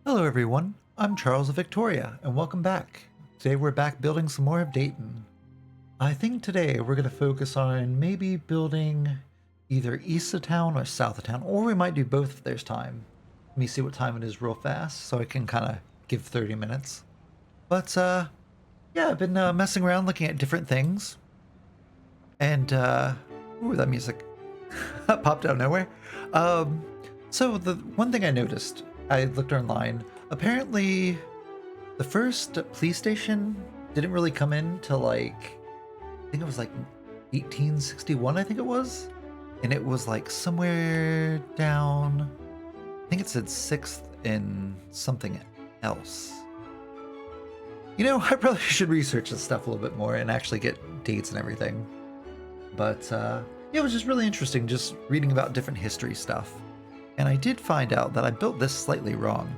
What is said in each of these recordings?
Hello everyone, I'm Charles of Victoria, and welcome back. Today we're back building some more of Dayton. I think today we're going to focus on maybe building either east of town or south of town, or we might do both if there's time. Let me see what time it is real fast so I can kind of give 30 minutes. But yeah, I've been messing around looking at different things. And ooh, that music popped out of nowhere. Um, so the one thing I noticed, I looked online, apparently the first police station didn't really come in till like, I think it was like 1861, I think it was. And it was like somewhere down, I think it said 6th in something else. You know, I probably should research this stuff a little bit more and actually get dates and everything. But yeah, it was just really interesting just reading about different history stuff. And I did find out that I built this slightly wrong,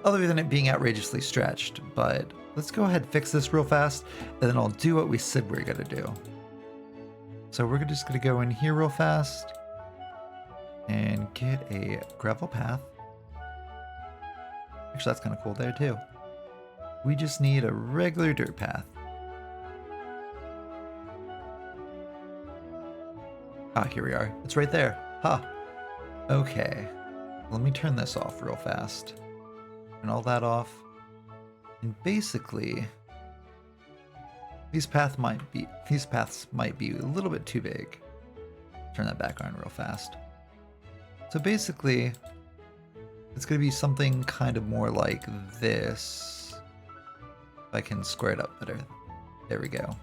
other than it being outrageously stretched. But let's go ahead and fix this real fast, and then I'll do what we said we were going to do. So we're just going to go in here real fast and get a gravel path. Actually, that's kind of cool there too. We just need a regular dirt path. Ah, here we are. It's right there. Ha! Okay. Let me turn this off real fast. Turn all that off. And basically, these paths might be a little bit too big. Turn that back on real fast. So basically, it's going to be something kind of more like this. If I can square it up better. There we go.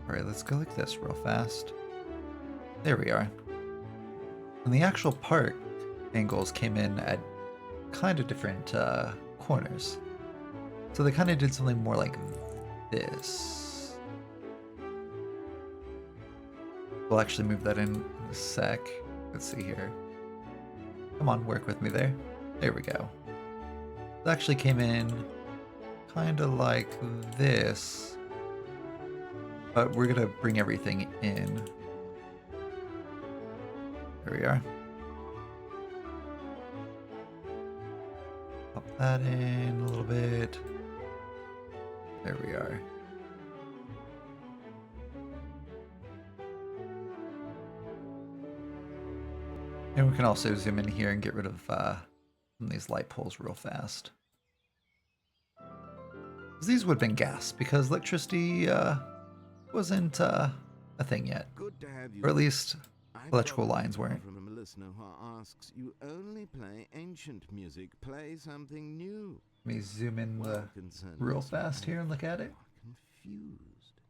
Alright, let's go like this real fast. There we are. And the actual park angles came in at kind of different corners. So they kind of did something more like this. We'll actually move that in a sec. Let's see here. Come on, work with me there. There we go. It actually came in kind of like this. But we're going to bring everything in. There we are. Pop that in a little bit. There we are. And we can also zoom in here and get rid of some of these light poles real fast. These would have been gas because electricity wasn't a thing yet. Or at least electrical lines weren't. From a listener who asks, you only play ancient music, play something new. Let me zoom in real fast here and look at it. Confused.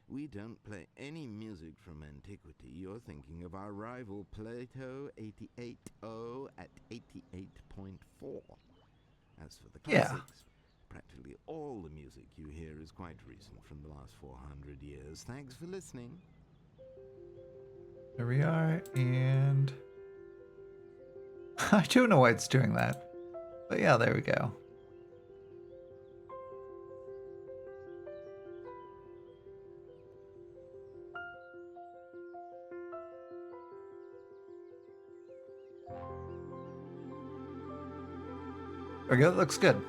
We don't play any music from antiquity. You're thinking of our rival Plato 88.0 at 88.4. As for the classics, practically all the music you hear is quite recent, from the last 400 years. Thanks for listening. There we are, and I don't know why it's doing that. But yeah, there we go. There we go, that looks good.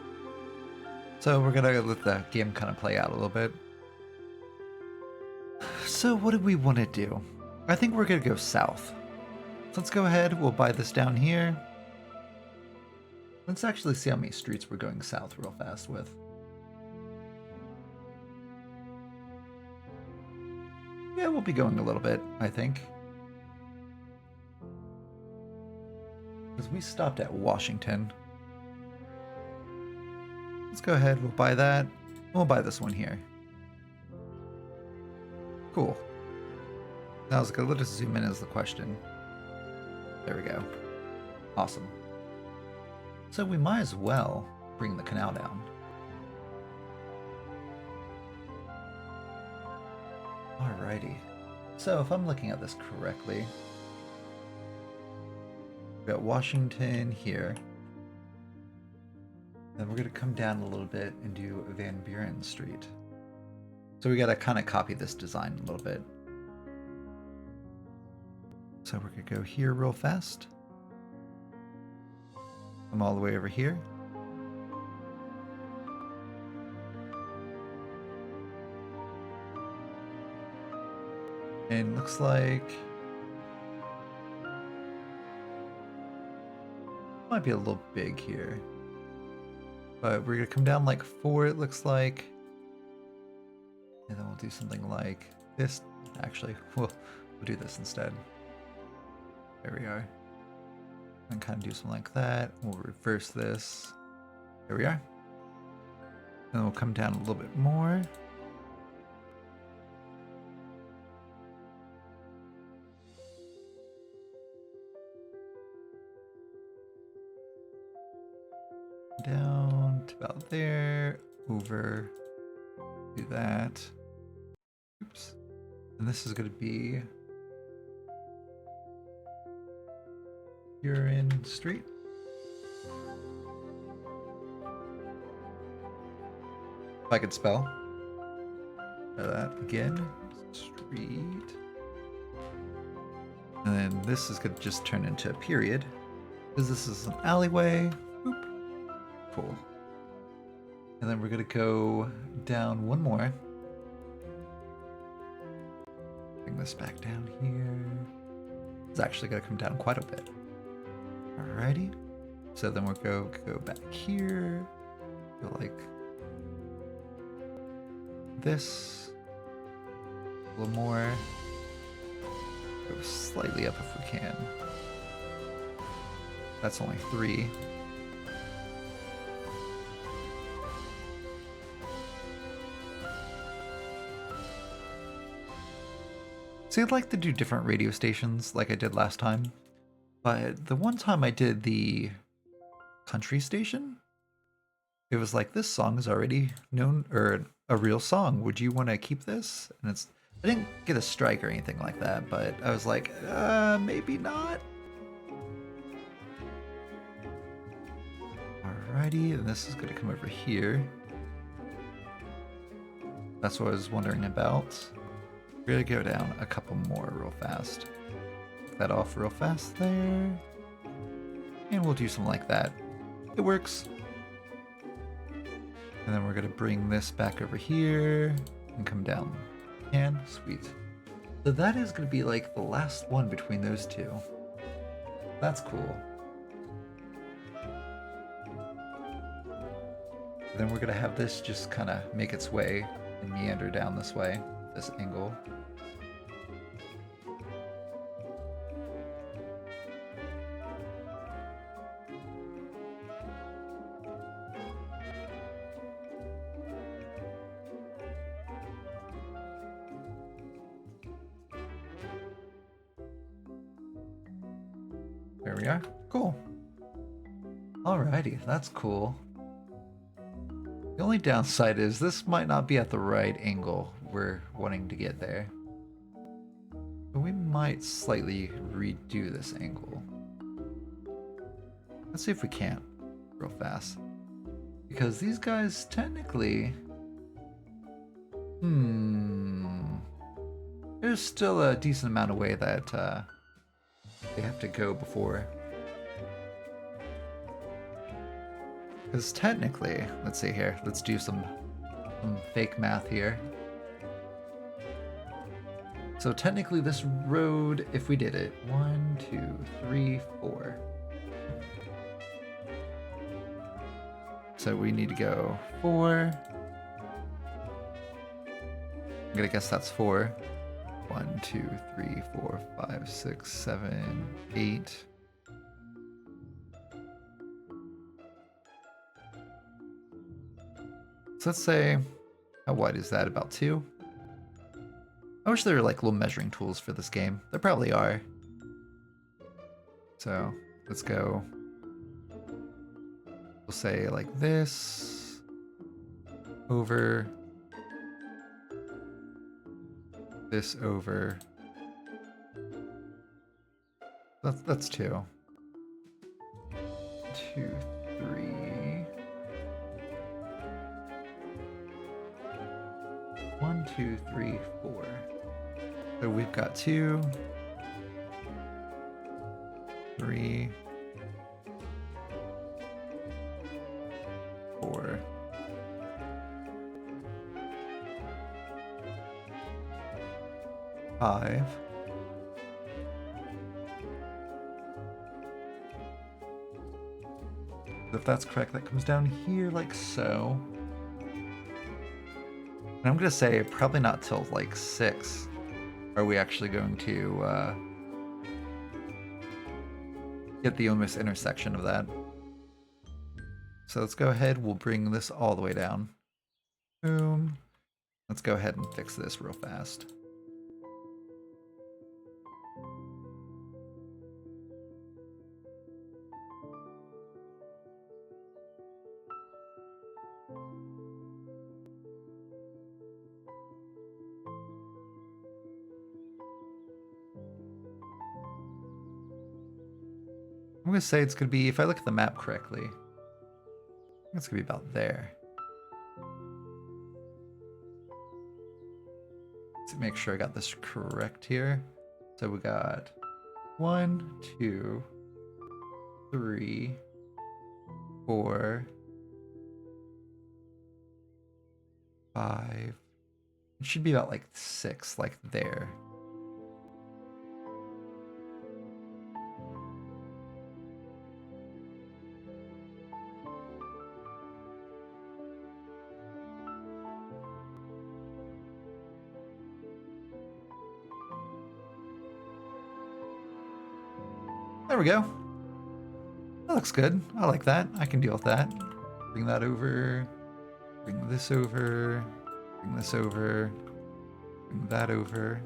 So we're gonna let the game kind of play out a little bit. So what do we want to do? I think we're gonna go south. So let's go ahead, we'll buy this down here. Let's actually see how many streets we're going south real fast with. Yeah, we'll be going a little bit, I think. Because we stopped at Washington. Let's go ahead, we'll buy that. We'll buy this one here. Cool. Now let's go, let us zoom in is the question. There we go. Awesome. So we might as well bring the canal down. Alrighty. So if I'm looking at this correctly, we got Washington here. Then we're going to come down a little bit and do Van Buren Street. So we got to kind of copy this design a little bit. So we're gonna go here real fast. Come all the way over here. And looks like might be a little big here. But we're gonna come down like 4, it looks like. And then we'll do something like this. Actually, we'll do this instead. There we are. And kind of do something like that. We'll reverse this. There we are. And we'll come down a little bit more. Down to about there. Over. Do that. Oops. And this is going to be Urine Street. If I could spell. Try that again. Street. And then this is going to just turn into a period. Because this is an alleyway. Boop. Cool. And then we're going to go down one more. Bring this back down here. It's actually going to come down quite a bit. Alrighty. So then we'll go back here. Go like this. A little more. Go slightly up if we can. That's only 3. See, I'd like to do different radio stations like I did last time. But the one time I did the country station, it was like, this song is already known, or a real song. Would you want to keep this? And I didn't get a strike or anything like that, but I was like, maybe not. Alrighty, and this is going to come over here. That's what I was wondering about. We're going to go down a couple more real fast. Take that off real fast there. And we'll do something like that. It works. And then we're going to bring this back over here and come down. And sweet. So that is going to be like the last one between those two. That's cool. Then we're going to have this just kind of make its way and meander down this way, this angle. There we are. Cool. Alrighty, that's cool. The only downside is this might not be at the right angle we're wanting to get there. But we might slightly redo this angle. Let's see if we can real fast. Because these guys technically... There's still a decent amount of way that they have to go before. Because technically, let's see here, let's do some fake math here. So technically this road, if we did it, 1, 2, 3, 4. So we need to go 4. I'm gonna guess that's 4. 1, 2, 3, 4, 5, 6, 7, 8. So let's say, how wide is that? About 2? I wish there were like little measuring tools for this game. There probably are. So let's go. We'll say like this. Over. This over. That's 2. 2, 3. 1, 2, 3, 4. So we've got 2. 3, 4. 5. If that's correct, that comes down here like so. And I'm gonna say probably not till like 6 are we actually going to get the almost intersection of that. So let's go ahead, we'll bring this all the way down. Boom. Let's go ahead and fix this real fast. I'm gonna say it's gonna be, if I look at the map correctly, I think it's gonna be about there. Let's make sure I got this correct here. So we got 1, 2, 3, 4, 5. It should be about like 6, like there. There we go. That looks good. I like that. I can deal with that. Bring that over. Bring this over. Bring this over. Bring that over.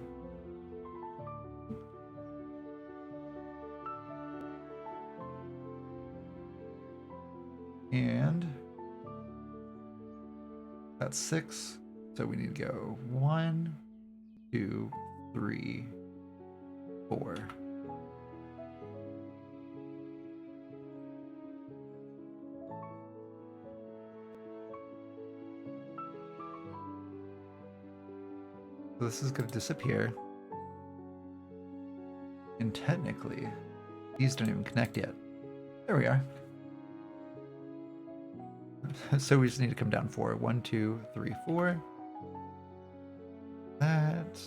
And that's 6. So we need to go 1, 2, 3, 4. So this is going to disappear. And technically, these don't even connect yet. There we are. So we just need to come down 4. 1, 2, 3, 4. That.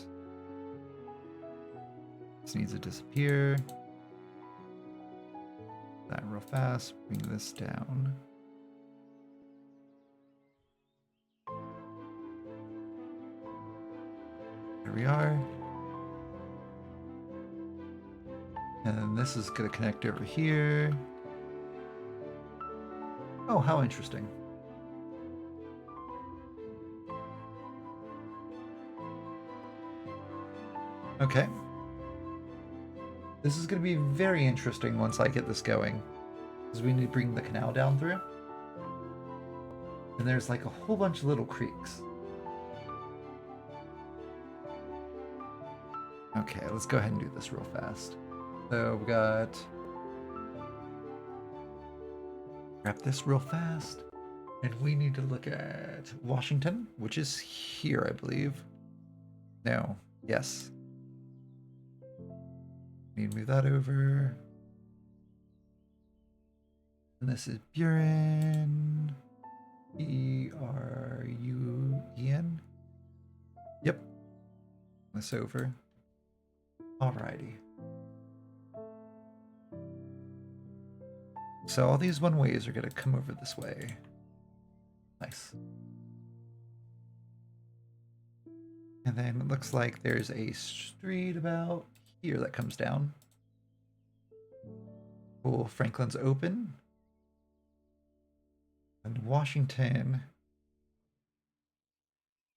This needs to disappear. That real fast. Bring this down. There we are. And then this is going to connect over here. Oh, how interesting. Okay. This is going to be very interesting once I get this going. Because we need to bring the canal down through. And there's like a whole bunch of little creeks. Okay, let's go ahead and do this real fast. So we got... Grab this real fast. And we need to look at Washington, which is here, I believe. No. Yes. Need to move that over. And this is Buren. E-R-U-E-N. Yep. This over. Alrighty. So all these one-ways are going to come over this way. Nice. And then it looks like there's a street about here that comes down. Cool. Franklin's open. And Washington.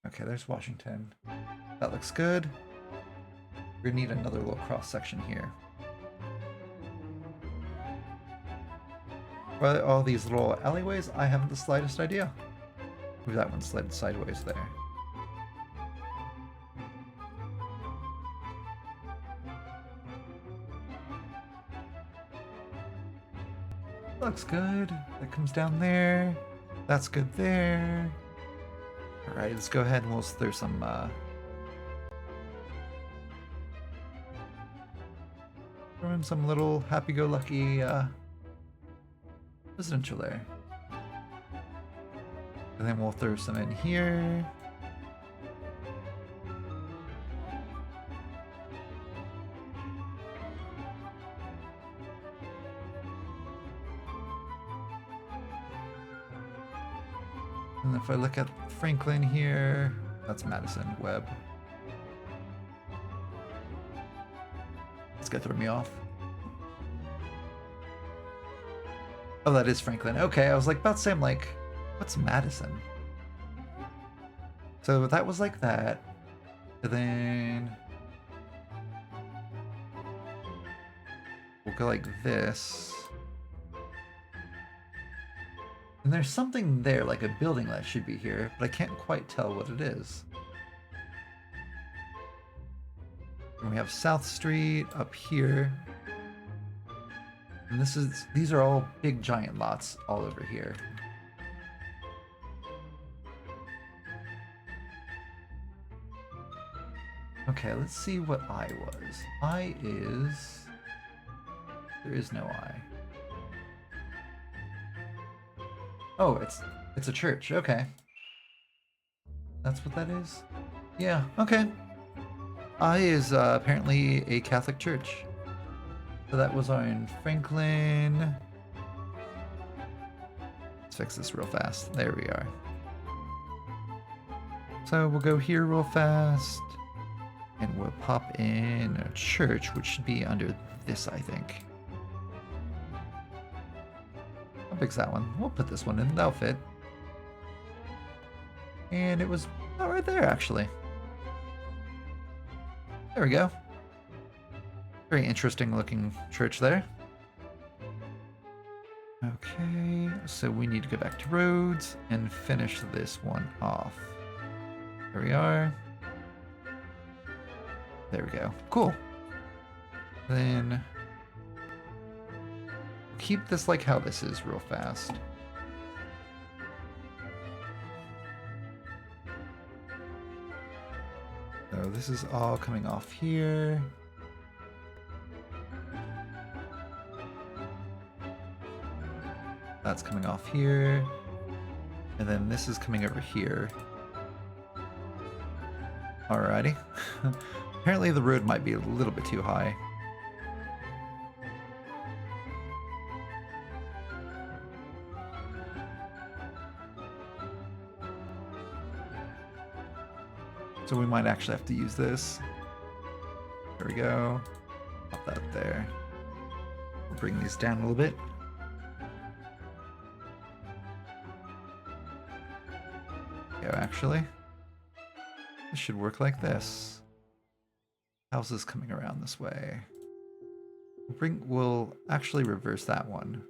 Okay, there's Washington. That looks good. We're gonna need another little cross section here. But all these little alleyways, I haven't the slightest idea. Ooh, that one slid sideways there. Looks good. That comes down there. That's good there. Alright, let's go ahead and we'll throw some throwing some little happy-go-lucky residential there. And then we'll throw some in here. And if I look at Franklin here, that's Madison Webb. It's gonna throw me off. Oh, that is Franklin. Okay, I was like about to say, I'm like, what's Madison? So that was like that. And then we'll go like this. And there's something there, like a building that should be here, but I can't quite tell what it is. And we have South Street up here. And these are all big giant lots all over here. Okay, let's see what I was. I is... There is no I. Oh, it's a church. Okay. That's what that is? Yeah, okay. I is apparently a Catholic church. So that was on Franklin. Let's fix this real fast. There we are. So we'll go here real fast. And we'll pop in a church, which should be under this, I think. How big's that one? We'll put this one in. That'll fit. And it was not right there, actually. There we go. Very interesting looking church there. Okay, so we need to go back to roads and finish this one off. There we are. There we go. Cool. Then keep this like how this is real fast. So this is all coming off here. That's coming off here. And then this is coming over here. Alrighty. Apparently the road might be a little bit too high. So we might actually have to use this. There we go. Pop that there. We'll bring these down a little bit. Go, actually. This should work like this. Houses coming around this way. We'll actually reverse that one.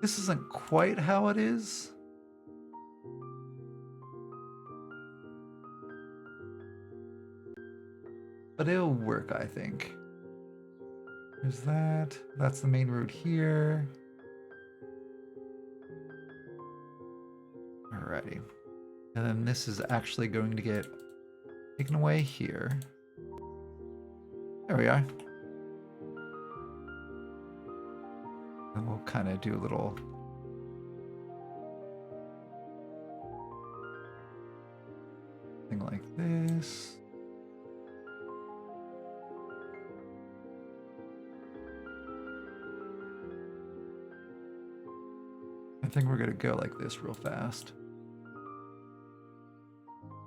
This isn't quite how it is. But it'll work, I think. There's that. That's the main road here. Alrighty. And then this is actually going to get taken away here. There we are. And we'll kind of do a little thing like this. I think we're gonna go like this real fast.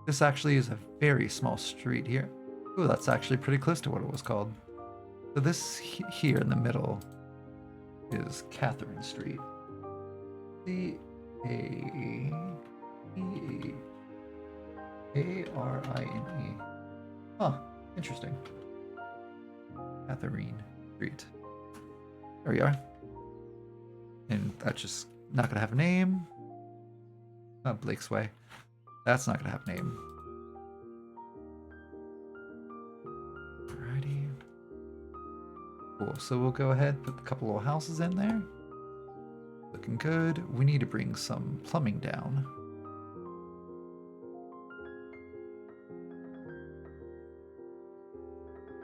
This actually is a very small street here. Ooh, that's actually pretty close to what it was called. So this here in the middle is Catherine Street. C-A-A-R-I-N-E. Huh, interesting. Catherine Street. There we are. And that's just not gonna have a name. Blake's Way. That's not gonna have a name. Alrighty. Cool, so we'll go ahead, put a couple of houses in there. Looking good. We need to bring some plumbing down.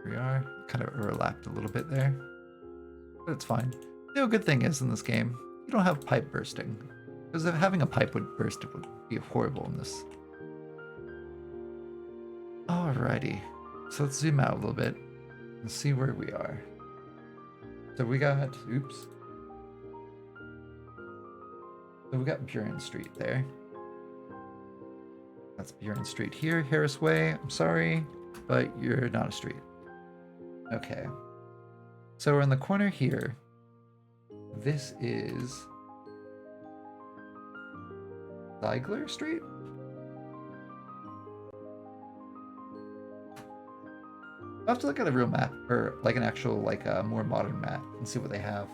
Here we are. Kind of overlapped a little bit there. But it's fine. The good thing is in this game, you don't have pipe bursting. Because if having a pipe would burst, it would be horrible in this. Alrighty. So let's zoom out a little bit and see where we are. So we got, oops. So we got Buren Street there. That's Buren Street here, Harris Way. I'm sorry, but you're not a street. Okay. So we're in the corner here. This is Ziegler Street? I'll have to look at a real map, or like an actual, like a more modern map, and see what they have.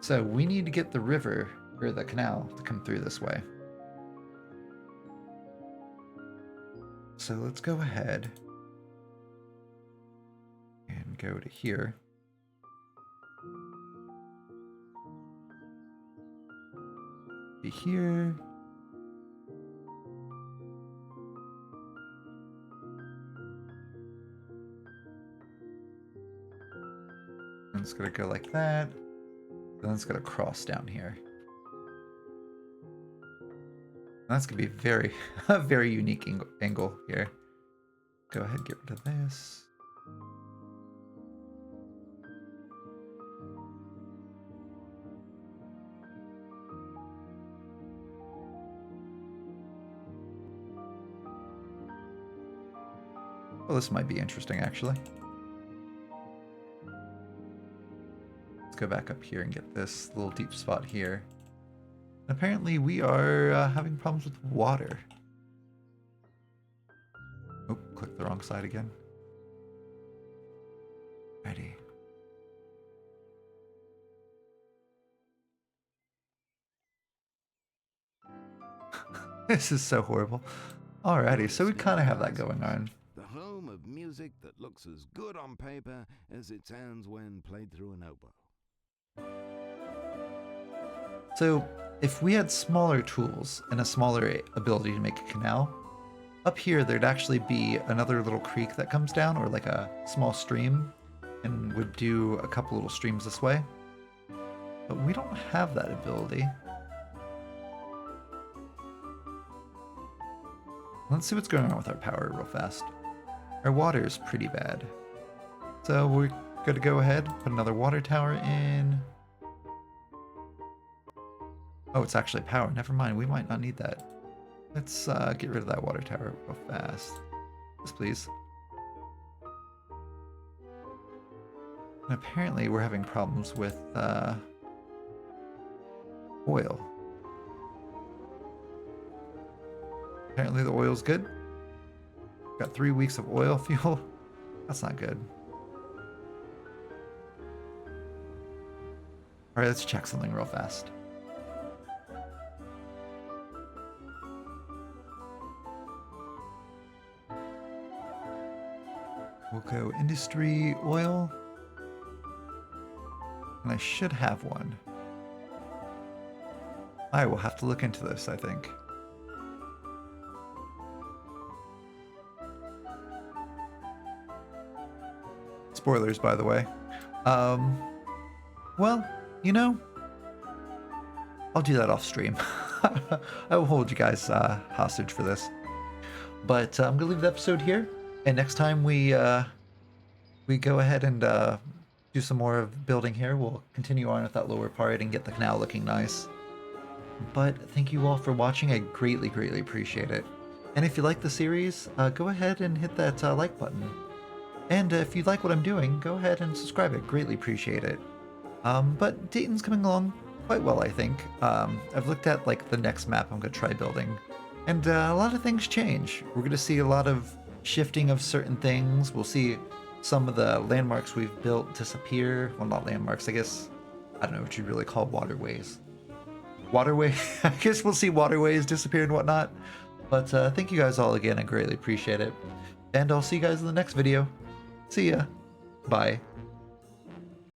So we need to get the river, or the canal, to come through this way. So let's go ahead and go to here. Be here. And it's gonna go like that. Then it's gonna cross down here. That's gonna be very, a very unique angle here. Go ahead, get rid of this. Well, this might be interesting, actually. Let's go back up here and get this little deep spot here. Apparently, we are having problems with water. Oh, clicked the wrong side again. Ready. This is so horrible. Alrighty, so we kind of have that going on. The home of music that looks as good on paper as it sounds when played through an oboe. So, if we had smaller tools and a smaller ability to make a canal, up here there'd actually be another little creek that comes down, or like a small stream, and would do a couple little streams this way. But we don't have that ability. Let's see what's going on with our power real fast. Our water is pretty bad. So we're going to go ahead, put another water tower in. Oh, it's actually power. Never mind, we might not need that. Let's get rid of that water tower real fast. Yes, please. And apparently we're having problems with oil. Apparently the oil's good. Got 3 weeks of oil fuel. That's not good. Alright, let's check something real fast. We'll go industry oil. And I should have one. I will have to look into this, I think. Spoilers, by the way. Well, you know, I'll do that off stream. I will hold you guys hostage for this. But I'm gonna leave the episode here, and next time we go ahead and do some more of building here, we'll continue on with that lower part and get the canal looking nice. But thank you all for watching. I greatly, greatly appreciate it. And if you like the series, go ahead and hit that like button. And if you like what I'm doing, go ahead and subscribe. I greatly appreciate it. But Dayton's coming along quite well, I think. I've looked at like the next map I'm going to try building. And a lot of things change. We're going to see a lot of shifting of certain things. We'll see some of the landmarks we've built disappear. Well, not landmarks, I guess. I don't know what you'd really call waterways. Waterway? I guess we'll see waterways disappear and whatnot. But thank you guys all again. I greatly appreciate it. And I'll see you guys in the next video. See ya. Bye.